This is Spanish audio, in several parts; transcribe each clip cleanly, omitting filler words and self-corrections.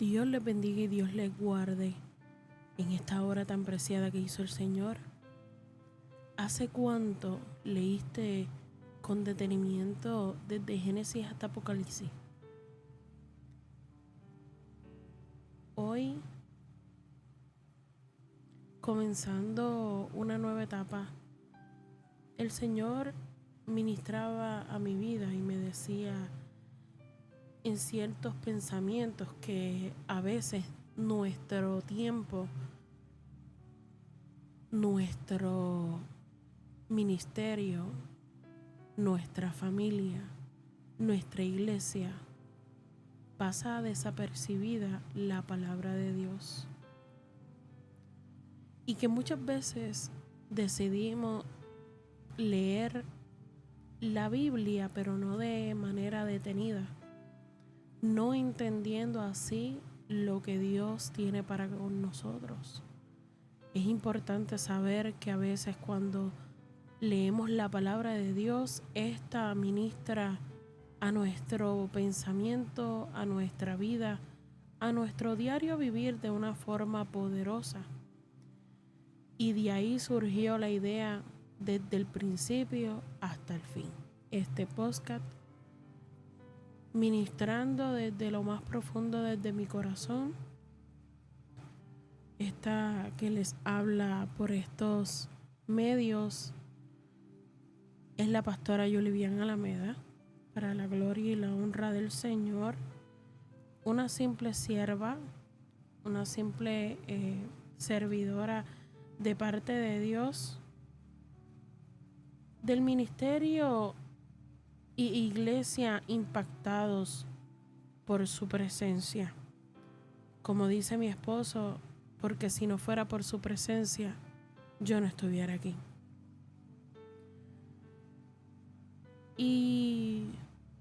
Dios les bendiga y Dios les guarde en esta hora tan preciada que hizo el Señor. ¿Hace cuánto leíste con detenimiento desde Génesis hasta Apocalipsis? Hoy, comenzando una nueva etapa, el Señor ministraba a mi vida y me decía en ciertos pensamientos que a veces nuestro tiempo, nuestro ministerio, nuestra familia, nuestra iglesia, pasa desapercibida la palabra de Dios. Y que muchas veces decidimos leer la Biblia, pero no de manera detenida, no entendiendo así lo que Dios tiene para con nosotros. Es importante saber que a veces cuando leemos la palabra de Dios, esta ministra a nuestro pensamiento, a nuestra vida, a nuestro diario vivir de una forma poderosa. Y de ahí surgió la idea desde el principio hasta el fin. Este podcast, ministrando desde lo más profundo, desde mi corazón. Esta que les habla por estos medios es la pastora Yulivian Alameda, para la gloria y la honra del Señor, una simple sierva, una simple servidora de parte de Dios, del ministerio y iglesia impactados por su presencia. Como dice mi esposo, porque si no fuera por su presencia, yo no estuviera aquí. Y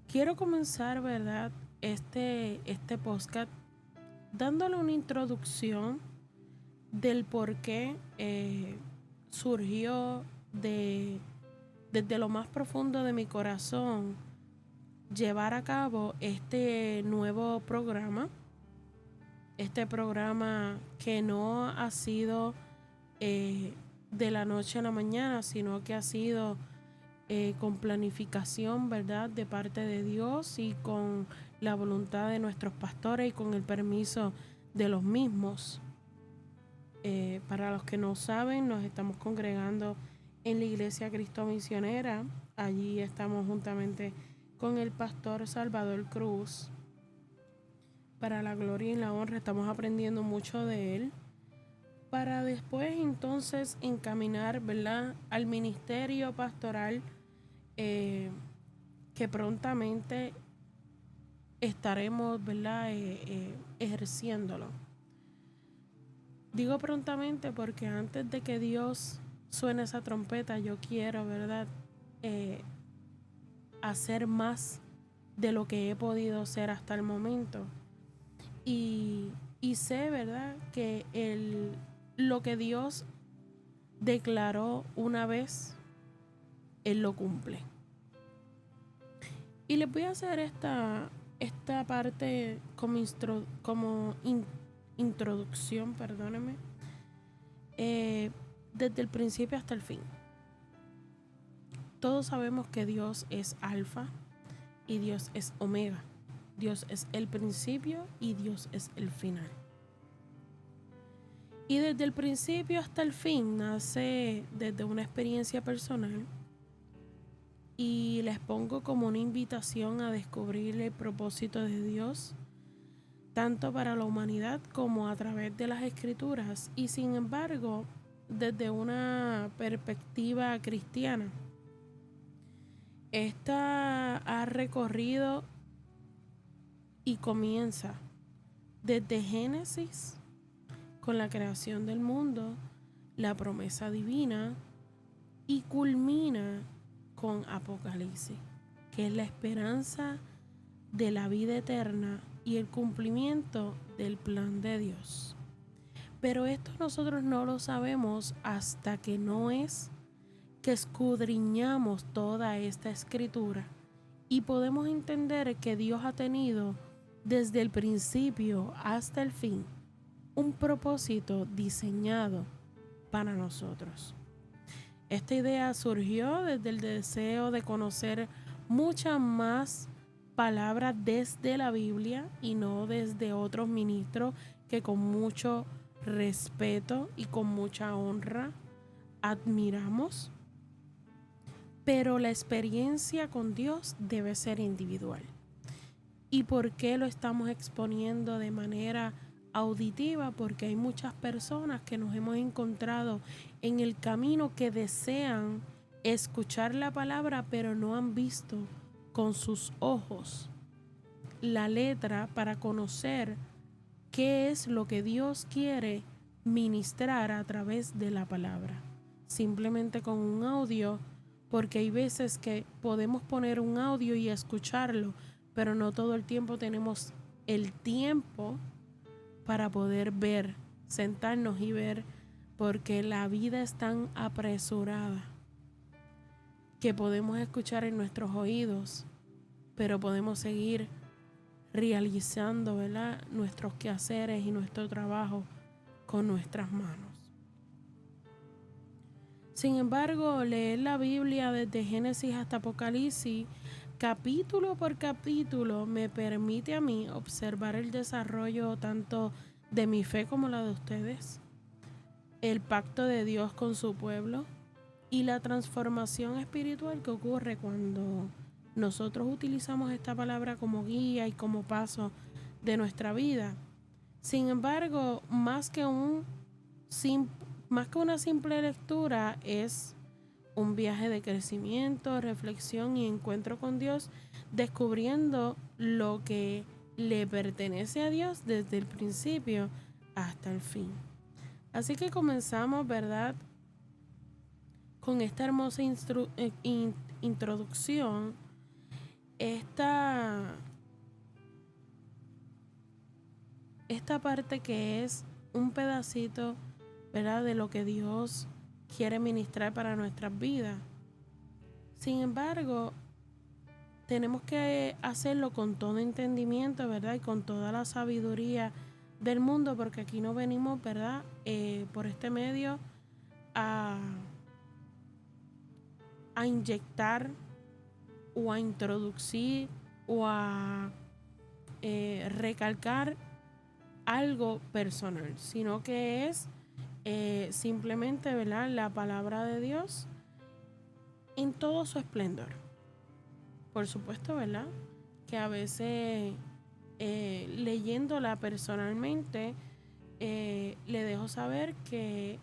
quiero comenzar, ¿verdad?, este podcast dándole una introducción del por qué surgió desde lo más profundo de mi corazón llevar a cabo este nuevo programa. Este programa que no ha sido de la noche a la mañana, sino que ha sido con planificación, ¿verdad?, de parte de Dios y con la voluntad de nuestros pastores y con el permiso de los mismos. Para los que no saben, nos estamos congregando en la Iglesia Cristo Misionera. Allí estamos juntamente con el pastor Salvador Cruz. Para la gloria y la honra, estamos aprendiendo mucho de él, para después entonces encaminar, ¿verdad?, al ministerio pastoral que prontamente estaremos, ¿verdad?, ejerciéndolo. Digo prontamente porque antes de que Dios suene esa trompeta, yo quiero, ¿verdad?, hacer más de lo que he podido hacer hasta el momento. Y sé, ¿verdad?, que lo que Dios declaró una vez, Él lo cumple. Y les voy a hacer esta parte como introducción, perdónenme, desde el principio hasta el fin. Todos sabemos que Dios es Alfa y Dios es Omega. Dios es el principio y Dios es el final. Y desde el principio hasta el fin nace desde una experiencia personal, y les pongo como una invitación a descubrir el propósito de Dios, tanto para la humanidad como a través de las Escrituras, y sin embargo, desde una perspectiva cristiana. Esta ha recorrido y comienza desde Génesis, con la creación del mundo, la promesa divina, y culmina con Apocalipsis, que es la esperanza de la vida eterna y el cumplimiento del plan de Dios. Pero esto nosotros no lo sabemos hasta que no es que escudriñamos toda esta escritura y podemos entender que Dios ha tenido desde el principio hasta el fin, un propósito diseñado para nosotros. Esta idea surgió desde el deseo de conocer muchas más palabras desde la Biblia y no desde otros ministros que con mucho respeto y con mucha honra admiramos. Pero la experiencia con Dios debe ser individual. ¿Y por qué lo estamos exponiendo de manera auditiva? Porque hay muchas personas que nos hemos encontrado en el camino que desean escuchar la palabra, pero no han visto con sus ojos la letra para conocer qué es lo que Dios quiere ministrar a través de la palabra. Simplemente con un audio, porque hay veces que podemos poner un audio y escucharlo, pero no todo el tiempo tenemos el tiempo para poder ver, sentarnos y ver, porque la vida es tan apresurada que podemos escuchar en nuestros oídos, pero podemos seguir realizando, ¿verdad?, nuestros quehaceres y nuestro trabajo con nuestras manos. Sin embargo, leer la Biblia desde Génesis hasta Apocalipsis, capítulo por capítulo, me permite a mí observar el desarrollo tanto de mi fe como la de ustedes, el pacto de Dios con su pueblo y la transformación espiritual que ocurre cuando nosotros utilizamos esta palabra como guía y como paso de nuestra vida. Sin embargo, más que una simple lectura, es un viaje de crecimiento, reflexión y encuentro con Dios, descubriendo lo que le pertenece a Dios desde el principio hasta el fin. Así que comenzamos, ¿verdad?, con esta hermosa introducción, esta parte que es un pedacito, ¿verdad?, de lo que Dios quiere ministrar para nuestras vidas. Sin embargo, tenemos que hacerlo con todo entendimiento, ¿verdad?, y con toda la sabiduría del mundo, porque aquí no venimos, ¿verdad?, por este medio a inyectar o a introducir o a recalcar algo personal, sino que es simplemente, ¿verdad?, la palabra de Dios en todo su esplendor. Por supuesto, ¿verdad?, que a veces leyéndola personalmente le dejo saber que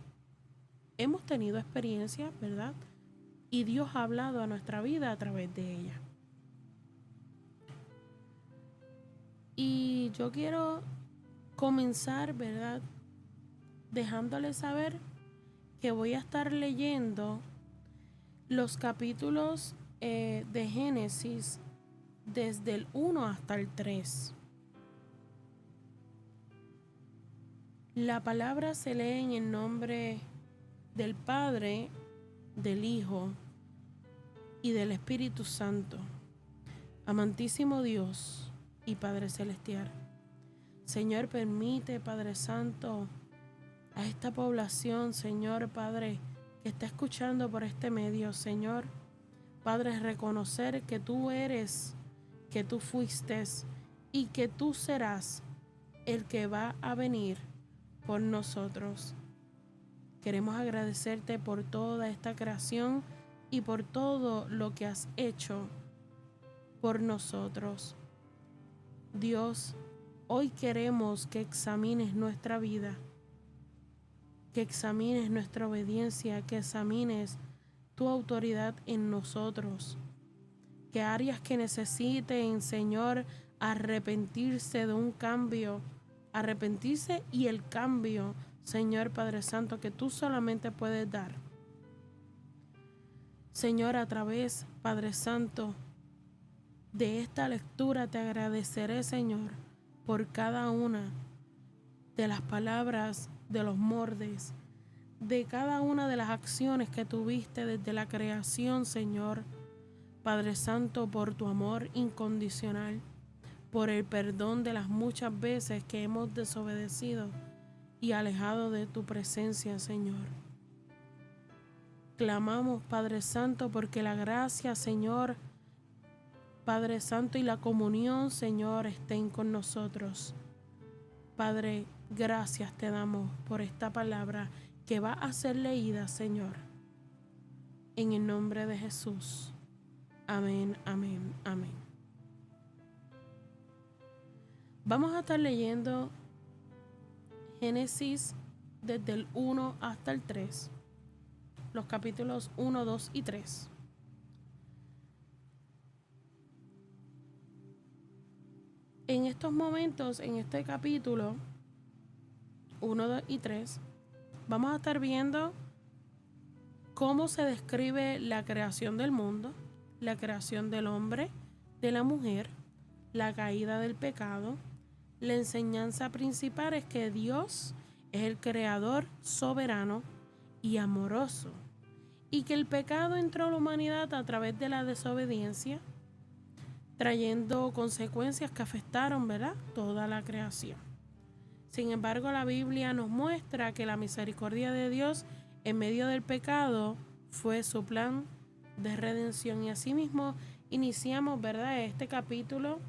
hemos tenido experiencias, ¿verdad?, y Dios ha hablado a nuestra vida a través de ella. Y yo quiero comenzar, ¿verdad?, dejándoles saber que voy a estar leyendo los capítulos de Génesis desde el 1 hasta el 3. La palabra se lee en el nombre del Padre, del Hijo y del Espíritu Santo. Amantísimo Dios y Padre Celestial, Señor, permite, Padre Santo, a esta población, Señor, Padre, que está escuchando por este medio, Señor, Padre, reconocer que tú eres, que tú fuiste y que tú serás el que va a venir por nosotros. Queremos agradecerte por toda esta creación y por todo lo que has hecho por nosotros. Dios, hoy queremos que examines nuestra vida, que examines nuestra obediencia, que examines tu autoridad en nosotros, que áreas que necesiten, Señor, arrepentirse de un cambio, arrepentirse y el cambio, Señor Padre Santo, que tú solamente puedes dar. Señor, a través, Padre Santo, de esta lectura te agradeceré, Señor, por cada una de las palabras, de los moldes, de cada una de las acciones que tuviste desde la creación, Señor, Padre Santo, por tu amor incondicional, por el perdón de las muchas veces que hemos desobedecido y alejado de tu presencia, Señor. Clamamos, Padre Santo, porque la gracia, Señor, Padre Santo, y la comunión, Señor, estén con nosotros. Padre, gracias te damos por esta palabra que va a ser leída, Señor. En el nombre de Jesús. Amén, amén, amén. Vamos a estar leyendo Génesis desde el 1 hasta el 3. Los capítulos 1, 2 y 3. En estos momentos, en este capítulo 1, 2 y 3, vamos a estar viendo cómo se describe la creación del mundo, la creación del hombre, de la mujer, la caída del pecado. La enseñanza principal es que Dios es el creador soberano y amoroso, y que el pecado entró a la humanidad a través de la desobediencia, trayendo consecuencias que afectaron, ¿verdad?, toda la creación. Sin embargo, la Biblia nos muestra que la misericordia de Dios en medio del pecado fue su plan de redención. Y asimismo iniciamos, ¿verdad?, este capítulo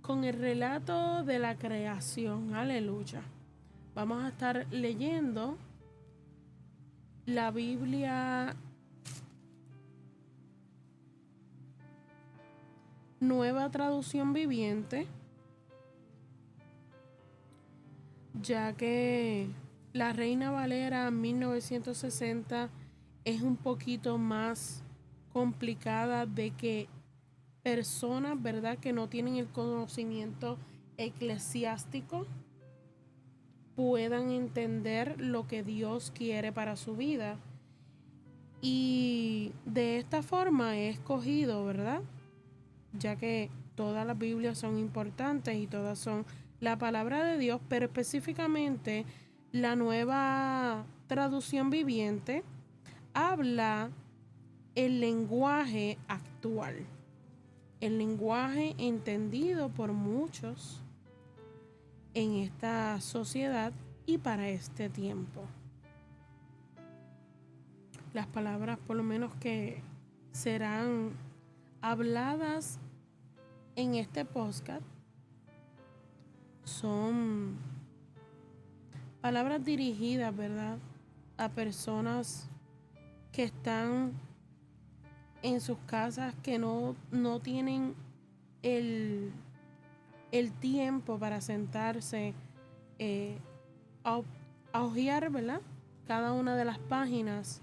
con el relato de la creación. Aleluya. Vamos a estar leyendo la Biblia Nueva Traducción Viviente, ya que la Reina Valera 1960 es un poquito más complicada de que personas, ¿verdad?, que no tienen el conocimiento eclesiástico puedan entender lo que Dios quiere para su vida. Y de esta forma he escogido, ¿verdad?, ya que todas las Biblias son importantes y todas son la palabra de Dios, pero específicamente la Nueva Traducción Viviente habla el lenguaje actual, el lenguaje entendido por muchos en esta sociedad y para este tiempo. Las palabras, por lo menos, que serán habladas en este podcast son palabras dirigidas, ¿verdad?, a personas que están en sus casas, que no tienen el tiempo para sentarse a hojear, ¿verdad?, cada una de las páginas,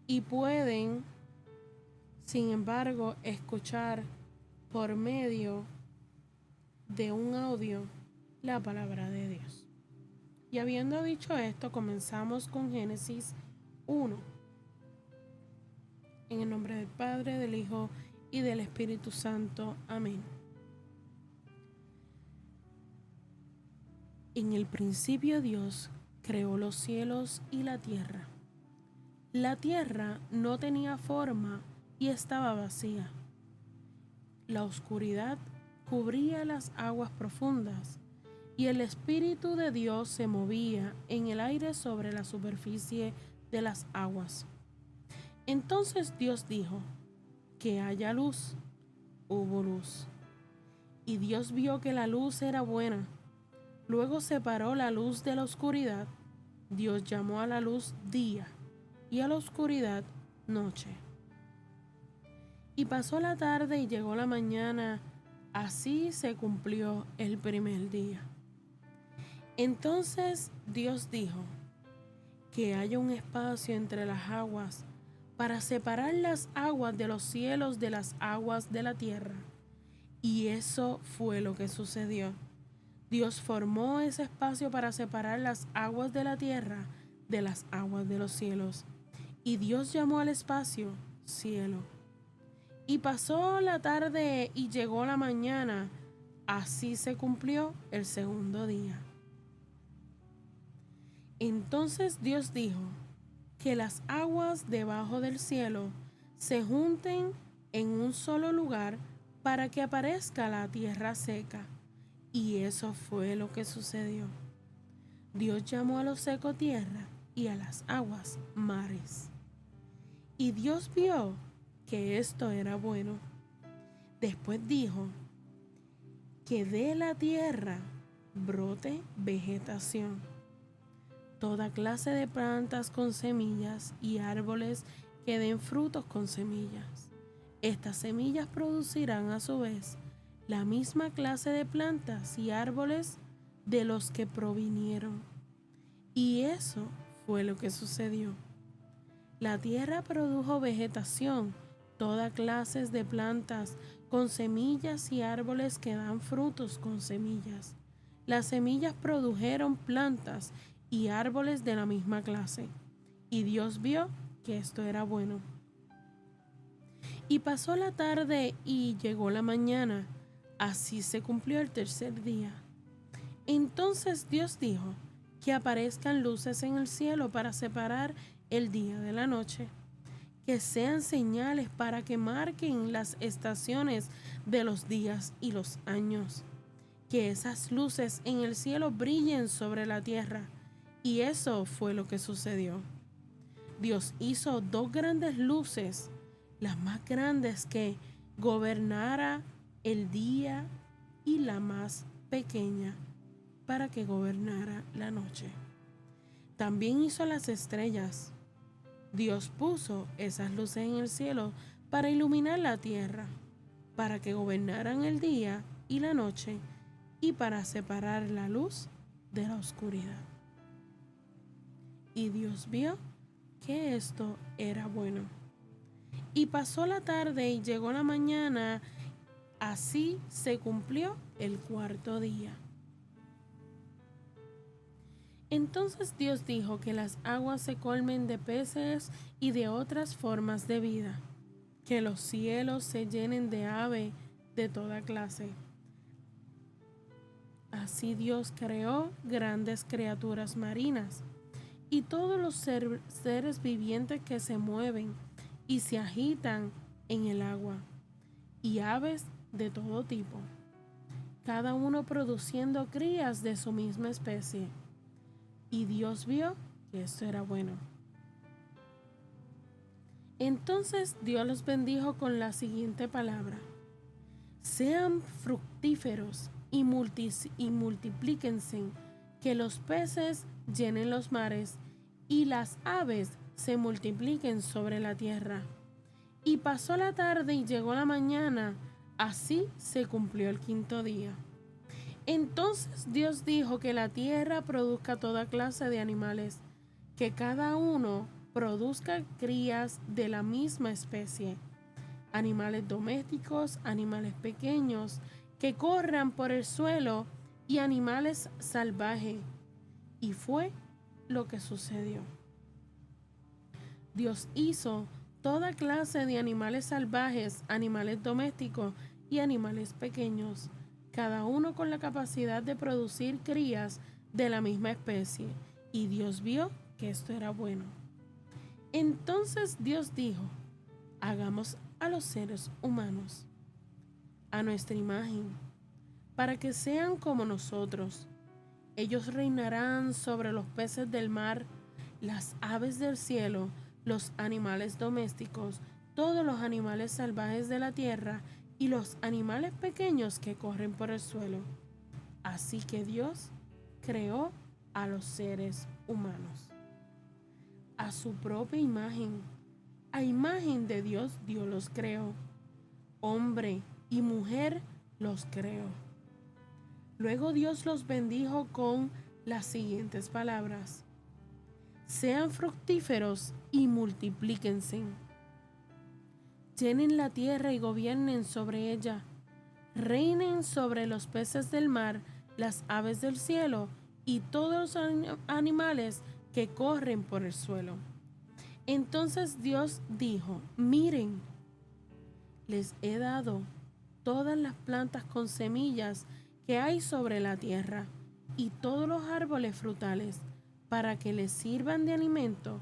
y pueden, sin embargo, escuchar por medio de un audio la palabra de Dios. Y habiendo dicho esto, comenzamos con Génesis 1. En el nombre del Padre, del Hijo y del Espíritu Santo. Amén. En el principio Dios creó los cielos y la tierra. La tierra no tenía forma y estaba vacía. La oscuridad cubría las aguas profundas y el Espíritu de Dios se movía en el aire sobre la superficie de las aguas. Entonces Dios dijo: que haya luz. Hubo luz. Y Dios vio que la luz era buena. Luego separó la luz de la oscuridad. Dios llamó a la luz día y a la oscuridad noche. Y pasó la tarde y llegó la mañana. Así se cumplió el primer día. Entonces Dios dijo: que haya un espacio entre las aguas para separar las aguas de los cielos de las aguas de la tierra. Y eso fue lo que sucedió. Dios formó ese espacio para separar las aguas de la tierra de las aguas de los cielos. Y Dios llamó al espacio cielo. Y pasó la tarde y llegó la mañana. Así se cumplió el segundo día. Entonces Dios dijo: que las aguas debajo del cielo se junten en un solo lugar para que aparezca la tierra seca. Y eso fue lo que sucedió. Dios llamó a lo seco tierra y a las aguas mares. Y Dios vio que esto era bueno. Después dijo que de la tierra brote vegetación, toda clase de plantas con semillas y árboles que den frutos con semillas. Estas semillas producirán a su vez la misma clase de plantas y árboles de los que provinieron. Y eso fue lo que sucedió. La tierra produjo vegetación, toda clase de plantas con semillas y árboles que dan frutos con semillas. Las semillas produjeron plantas y árboles de la misma clase. Y Dios vio que esto era bueno. Y pasó la tarde y llegó la mañana. Así se cumplió el tercer día. Entonces Dios dijo que aparezcan luces en el cielo para separar el día de la noche, que sean señales para que marquen las estaciones de los días y los años, que esas luces en el cielo brillen sobre la tierra. Y eso fue lo que sucedió. Dios hizo dos grandes luces, las más grandes que gobernara el día y la más pequeña para que gobernara la noche. También hizo las estrellas. Dios puso esas luces en el cielo para iluminar la tierra, para que gobernaran el día y la noche y para separar la luz de la oscuridad. Y Dios vio que esto era bueno. Y pasó la tarde y llegó la mañana. Así se cumplió el cuarto día. Entonces Dios dijo que las aguas se colmen de peces y de otras formas de vida, que los cielos se llenen de ave de toda clase. Así Dios creó grandes criaturas marinas y todos los seres vivientes que se mueven y se agitan en el agua, y aves de todo tipo, cada uno produciendo crías de su misma especie. Y Dios vio que esto era bueno. Entonces Dios los bendijo con la siguiente palabra: sean fructíferos y multiplíquense, que los peces llenen los mares y las aves se multipliquen sobre la tierra. Y pasó la tarde y llegó la mañana. Así se cumplió el quinto día. Entonces Dios dijo que la tierra produzca toda clase de animales, que cada uno produzca crías de la misma especie, animales domésticos, animales pequeños, que corran por el suelo y animales salvajes. Y fue lo que sucedió. Dios hizo toda clase de animales salvajes, animales domésticos y animales pequeños, cada uno con la capacidad de producir crías de la misma especie. Y Dios vio que esto era bueno. Entonces Dios dijo: hagamos a los seres humanos a nuestra imagen, para que sean como nosotros. Ellos reinarán sobre los peces del mar, las aves del cielo, los animales domésticos, todos los animales salvajes de la tierra y los animales pequeños que corren por el suelo. Así que Dios creó a los seres humanos a su propia imagen. A imagen de Dios, Dios los creó. Hombre y mujer los creó. Luego Dios los bendijo con las siguientes palabras: sean fructíferos y multiplíquense. Llenen la tierra y gobiernen sobre ella. Reinen sobre los peces del mar, las aves del cielo y todos los animales que corren por el suelo. Entonces Dios dijo: miren, les he dado todas las plantas con semillas que hay sobre la tierra y todos los árboles frutales para que les sirvan de alimento,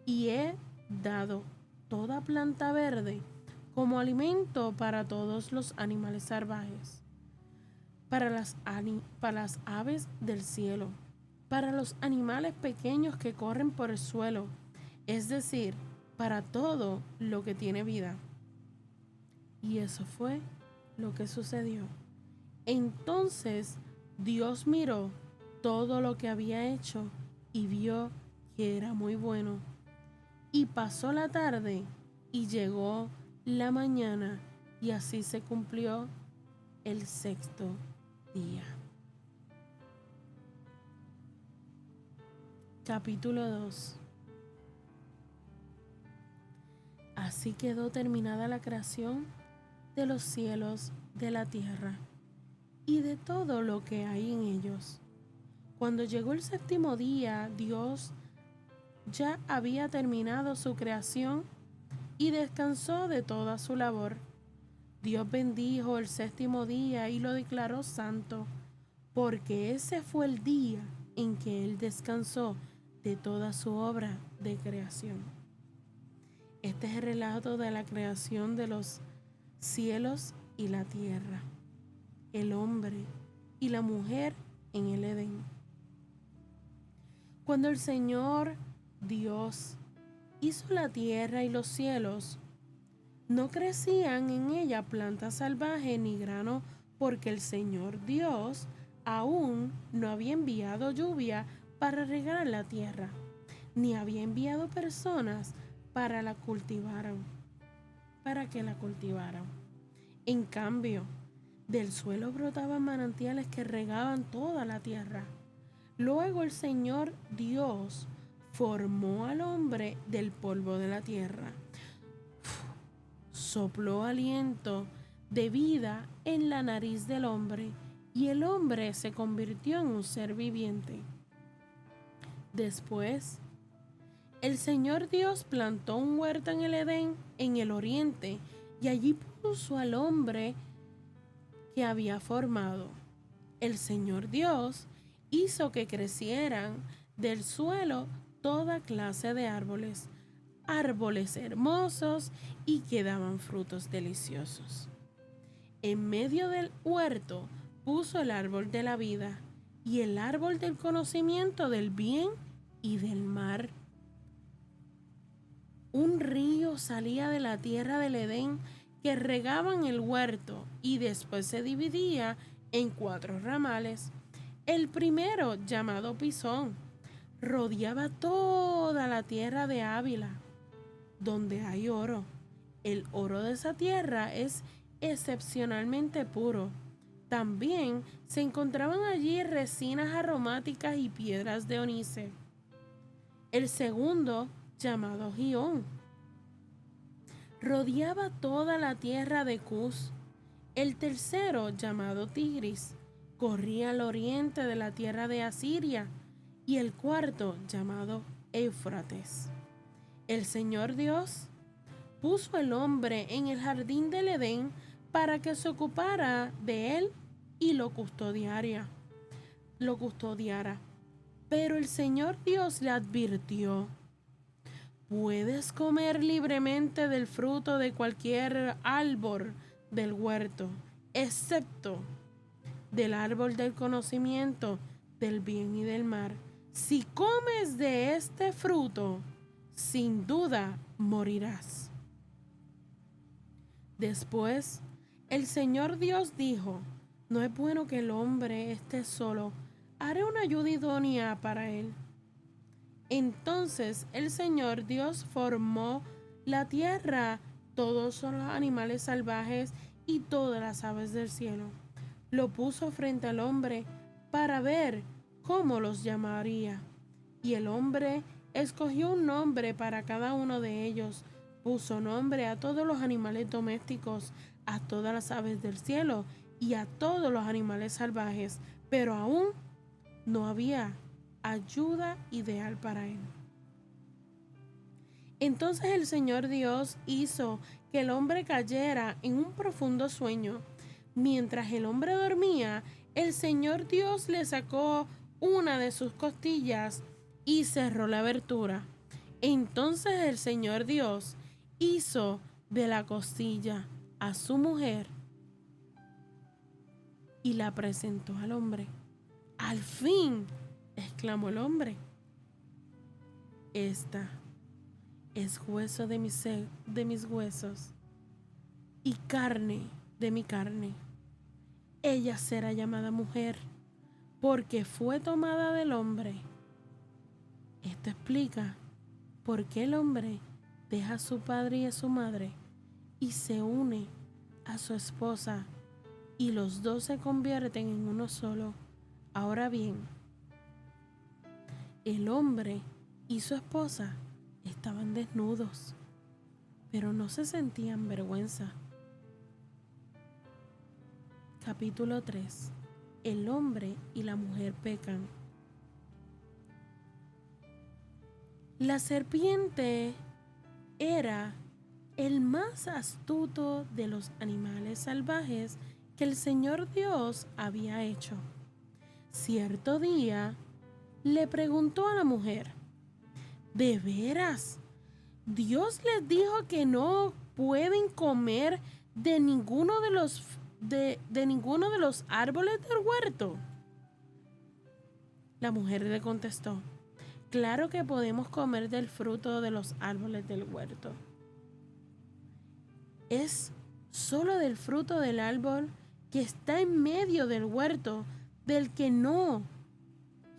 y he dado toda planta verde como alimento para todos los animales salvajes, para las aves del cielo, para los animales pequeños que corren por el suelo, es decir, para todo lo que tiene vida. Y eso fue lo que sucedió. Entonces Dios miró todo lo que había hecho y vio que era muy bueno. Y pasó la tarde y llegó la mañana, y así se cumplió el sexto día. Capítulo 2. Así quedó terminada la creación de los cielos, de la tierra y de todo lo que hay en ellos. Cuando llegó el séptimo día, Dios ya había terminado su creación y descansó de toda su labor. Dios bendijo el séptimo día y lo declaró santo, porque ese fue el día en que Él descansó de toda su obra de creación. Este es el relato de la creación de los cielos y la tierra, el hombre y la mujer en el Edén. Cuando el Señor Dios hizo la tierra y los cielos, no crecían en ella plantas salvajes ni grano, porque el Señor Dios aún no había enviado lluvia para regar la tierra, ni había enviado personas para que la cultivaran. En cambio, del suelo brotaban manantiales que regaban toda la tierra. Luego el Señor Dios formó al hombre del polvo de la tierra. Sopló aliento de vida en la nariz del hombre, y el hombre se convirtió en un ser viviente. Después, el Señor Dios plantó un huerto en el Edén, en el oriente, y allí puso al hombre que había formado. El Señor Dios hizo que crecieran del suelo toda clase de árboles hermosos y que daban frutos deliciosos. En medio del huerto puso el árbol de la vida y el árbol del conocimiento del bien y del mal. Un río salía de la tierra del Edén que regaban el huerto y después se dividía en 4 ramales. El primero, llamado Pisón, rodeaba toda la tierra de Ávila, donde hay oro. El oro de esa tierra es excepcionalmente puro. También se encontraban allí resinas aromáticas y piedras de ónice. El segundo, llamado Gihón, rodeaba toda la tierra de Cus. El tercero, llamado Tigris, corría al oriente de la tierra de Asiria. Y el cuarto, llamado Éufrates. El Señor Dios puso al hombre en el jardín del Edén para que se ocupara de él y lo custodiara. Pero el Señor Dios le advirtió: puedes comer libremente del fruto de cualquier árbol del huerto, excepto del árbol del conocimiento del bien y del mal. Si comes de este fruto, sin duda morirás. Después, el Señor Dios dijo: no es bueno que el hombre esté solo, haré una ayuda idónea para él. Entonces el Señor Dios formó la tierra, todos los animales salvajes y todas las aves del cielo. Lo puso frente al hombre para ver cómo los llamaría. Y el hombre escogió un nombre para cada uno de ellos. Puso nombre a todos los animales domésticos, a todas las aves del cielo y a todos los animales salvajes, pero aún no había ayuda ideal para él. Entonces el Señor Dios hizo que el hombre cayera en un profundo sueño. Mientras el hombre dormía, el Señor Dios le sacó una de sus costillas y cerró la abertura. Entonces el Señor Dios hizo de la costilla a su mujer y la presentó al hombre. ¡Al fin!, exclamó el hombre. Esta es hueso de mis huesos y carne de mi carne. Ella será llamada mujer porque fue tomada del hombre. Esto explica por qué el hombre deja a su padre y a su madre y se une a su esposa y los dos se convierten en uno solo. Ahora bien, el hombre y su esposa estaban desnudos, pero no se sentían vergüenza. Capítulo 3. El hombre y la mujer pecan. La serpiente era el más astuto de los animales salvajes que el Señor Dios había hecho. Cierto día le preguntó a la mujer: ¿de veras Dios les dijo que no pueden comer de ninguno de los árboles del huerto? La mujer le contestó: claro que podemos comer del fruto de los árboles del huerto. Es solo del fruto del árbol que está en medio del huerto del que no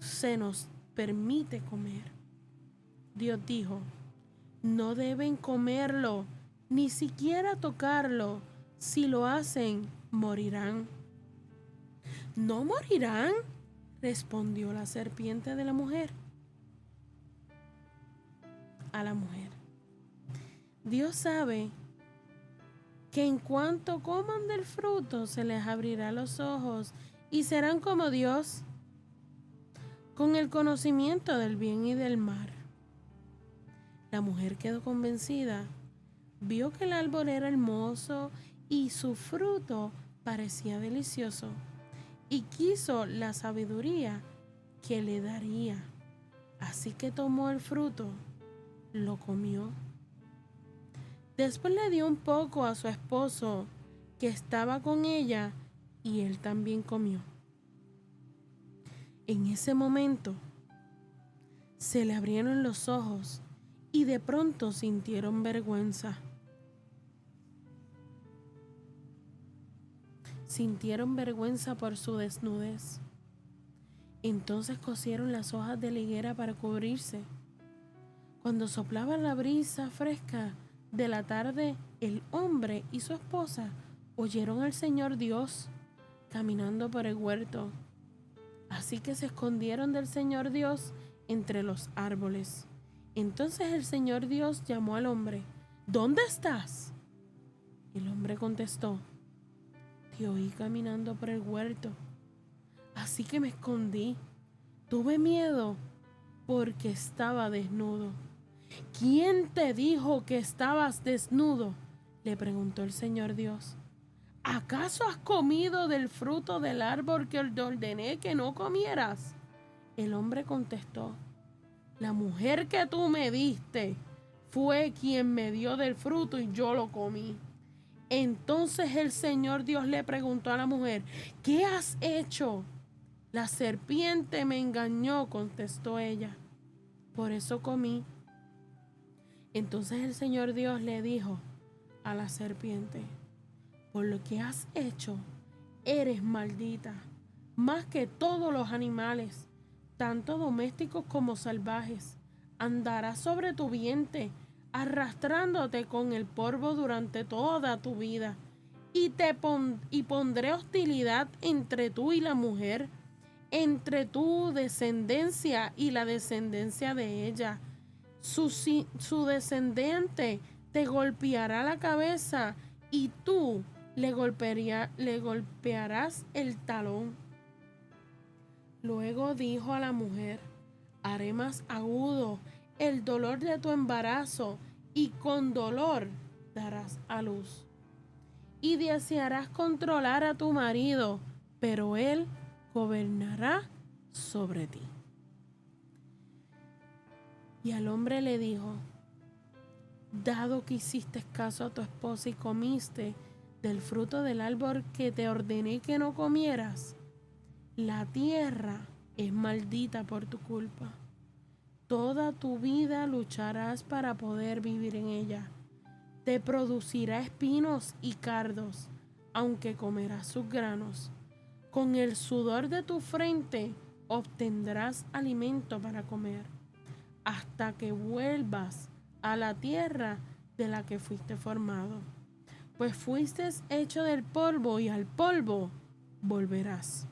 se nos permite comer. Dios dijo: no deben comerlo, ni siquiera tocarlo. Si lo hacen, morirán. ¿No morirán?, respondió la serpiente de la mujer. A la mujer: Dios sabe que en cuanto coman del fruto se les abrirá los ojos y serán como Dios, con el conocimiento del bien y del mal. La mujer quedó convencida, vio que el árbol era hermoso y su fruto parecía delicioso, y quiso la sabiduría que le daría. Así que tomó el fruto, lo comió. Después le dio un poco a su esposo que estaba con ella y él también comió. En ese momento se le abrieron los ojos y de pronto sintieron vergüenza. Sintieron vergüenza por su desnudez. Entonces cosieron las hojas de la higuera para cubrirse. Cuando soplaba la brisa fresca de la tarde, el hombre y su esposa oyeron al Señor Dios caminando por el huerto. Así que se escondieron del Señor Dios entre los árboles. Entonces el Señor Dios llamó al hombre: ¿dónde estás? El hombre contestó: te oí caminando por el huerto, así que me escondí. Tuve miedo porque estaba desnudo. ¿Quién te dijo que estabas desnudo?, le preguntó el Señor Dios. ¿Acaso has comido del fruto del árbol que te ordené que no comieras? El hombre contestó: la mujer que tú me diste fue quien me dio del fruto y yo lo comí. Entonces el Señor Dios le preguntó a la mujer: ¿qué has hecho? La serpiente me engañó, contestó ella. Por eso comí. Entonces el Señor Dios le dijo a la serpiente: por lo que has hecho, eres maldita, más que todos los animales, tanto domésticos como salvajes. Andarás sobre tu vientre, arrastrándote con el polvo durante toda tu vida. Y pondré hostilidad entre tú y la mujer, entre tu descendencia y la descendencia de ella. Su descendiente te golpeará la cabeza y tú le golpearás el talón. Luego dijo a la mujer: haré más agudo el dolor de tu embarazo y con dolor darás a luz. Y desearás controlar a tu marido, pero él gobernará sobre ti. Y al hombre le dijo: dado que hiciste caso a tu esposa y comiste del fruto del árbol que te ordené que no comieras, la tierra es maldita por tu culpa. Toda tu vida lucharás para poder vivir en ella. Te producirá espinos y cardos, aunque comerás sus granos. Con el sudor de tu frente obtendrás alimento para comer, hasta que vuelvas a la tierra de la que fuiste formado. Pues fuiste hecho del polvo y al polvo volverás.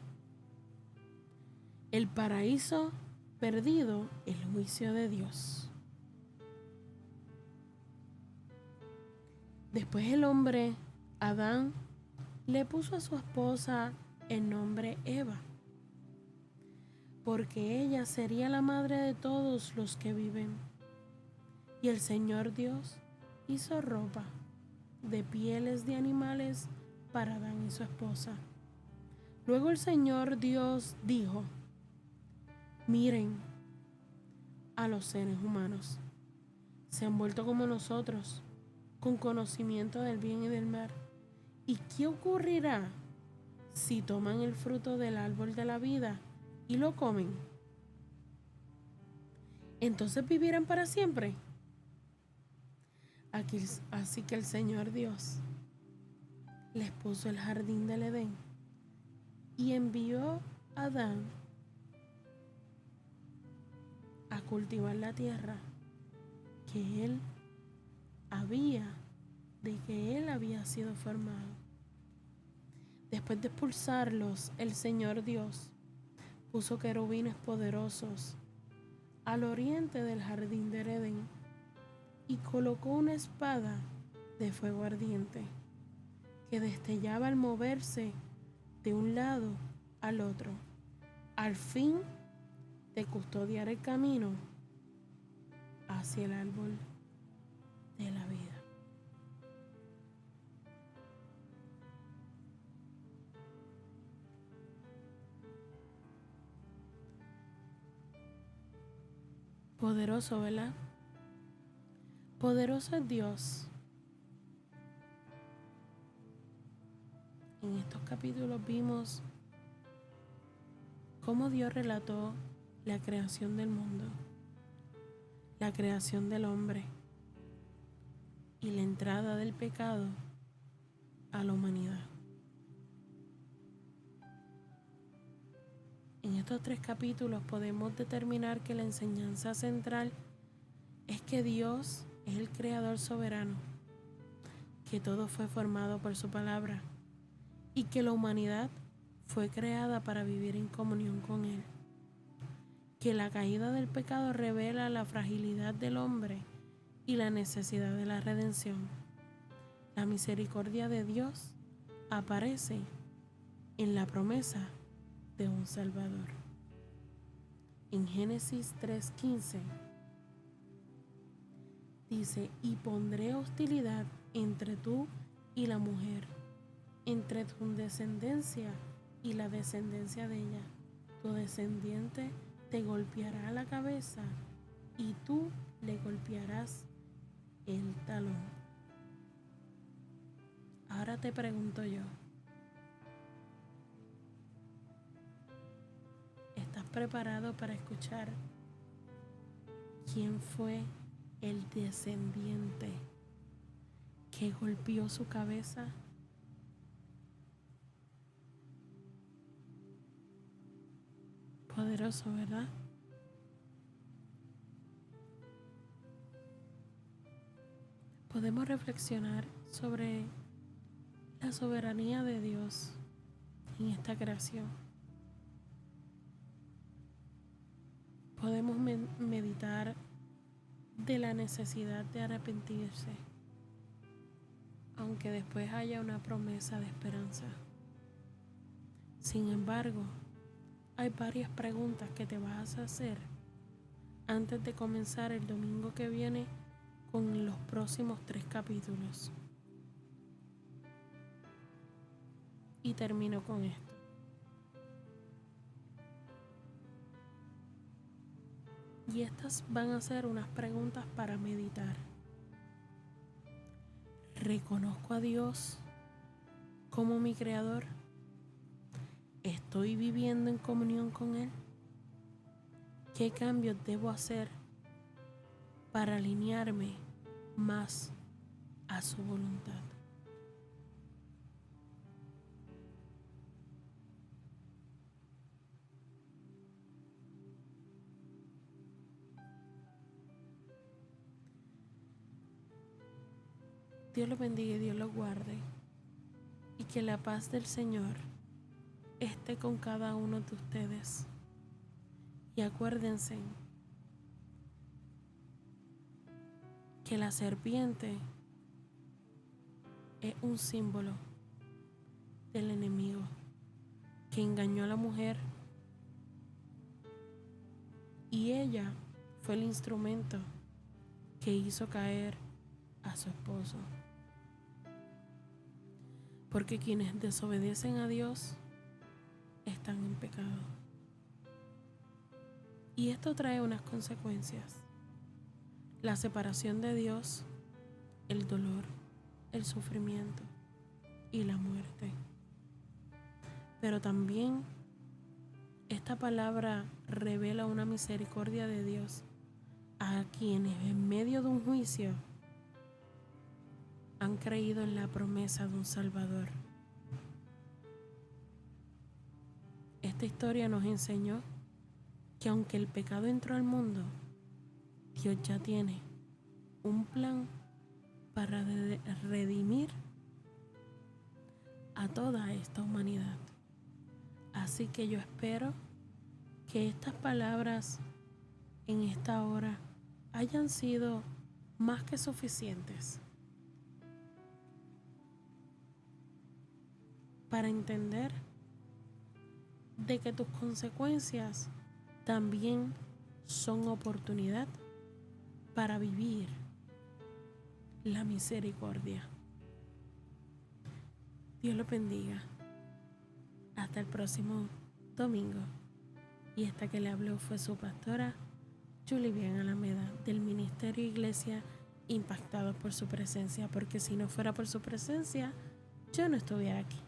El paraíso perdido, el juicio de Dios. Después el hombre, Adán, le puso a su esposa el nombre Eva, porque ella sería la madre de todos los que viven. Y el Señor Dios hizo ropa de pieles de animales para Adán y su esposa. Luego el Señor Dios dijo: miren a los seres humanos. Se han vuelto como nosotros, con conocimiento del bien y del mal. ¿Y qué ocurrirá si toman el fruto del árbol de la vida y lo comen? ¿Entonces vivirán para siempre? Así que el Señor Dios les puso el jardín del Edén y envió a Adán a cultivar la tierra que él había sido formado. Después de expulsarlos, el Señor Dios puso querubines poderosos al oriente del jardín del Edén y colocó una espada de fuego ardiente que destellaba al moverse de un lado al otro, al fin de custodiar el camino hacia el árbol de la vida. Poderoso, ¿verdad? Poderoso es Dios. En estos capítulos vimos cómo Dios relató la creación del mundo, la creación del hombre y la entrada del pecado a la humanidad. En estos 3 capítulos podemos determinar que la enseñanza central es que Dios es el creador soberano, que todo fue formado por su palabra y que la humanidad fue creada para vivir en comunión con Él, que la caída del pecado revela la fragilidad del hombre y la necesidad de la redención. La misericordia de Dios aparece en la promesa de un Salvador. En Génesis 3:15 dice: y pondré hostilidad entre tú y la mujer, entre tu descendencia y la descendencia de ella. Tu descendiente te golpeará la cabeza y tú le golpearás el talón. Ahora te pregunto yo, ¿estás preparado para escuchar quién fue el descendiente que golpeó su cabeza? Poderoso, ¿verdad? Podemos reflexionar sobre la soberanía de Dios en esta creación. Podemos meditar de la necesidad de arrepentirse, aunque después haya una promesa de esperanza. Sin embargo, hay varias preguntas que te vas a hacer antes de comenzar el domingo que viene con los próximos 3 capítulos. Y termino con esto. Y estas van a ser unas preguntas para meditar. ¿Reconozco a Dios como mi creador? ¿Estoy viviendo en comunión con Él? ¿Qué cambios debo hacer para alinearme más a su voluntad? Dios los bendiga y Dios los guarde, y que la paz del Señor esté con cada uno de ustedes. Y acuérdense que la serpiente es un símbolo del enemigo que engañó a la mujer, y ella fue el instrumento que hizo caer a su esposo. Porque quienes desobedecen a Dios están en pecado. Y esto trae unas consecuencias: la separación de Dios, el dolor, el sufrimiento y la muerte. Pero también esta palabra revela una misericordia de Dios a quienes en medio de un juicio han creído en la promesa de un Salvador. Esta historia nos enseñó que aunque el pecado entró al mundo, Dios ya tiene un plan para redimir a toda esta humanidad. Así que yo espero que estas palabras en esta hora hayan sido más que suficientes para entender de que tus consecuencias también son oportunidad para vivir la misericordia. Dios los bendiga. Hasta el próximo domingo. Y esta que le habló fue su pastora Julivian Alameda, del Ministerio Iglesia Impactados por Su Presencia, porque si no fuera por su presencia, yo no estuviera aquí.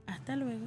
Hasta luego.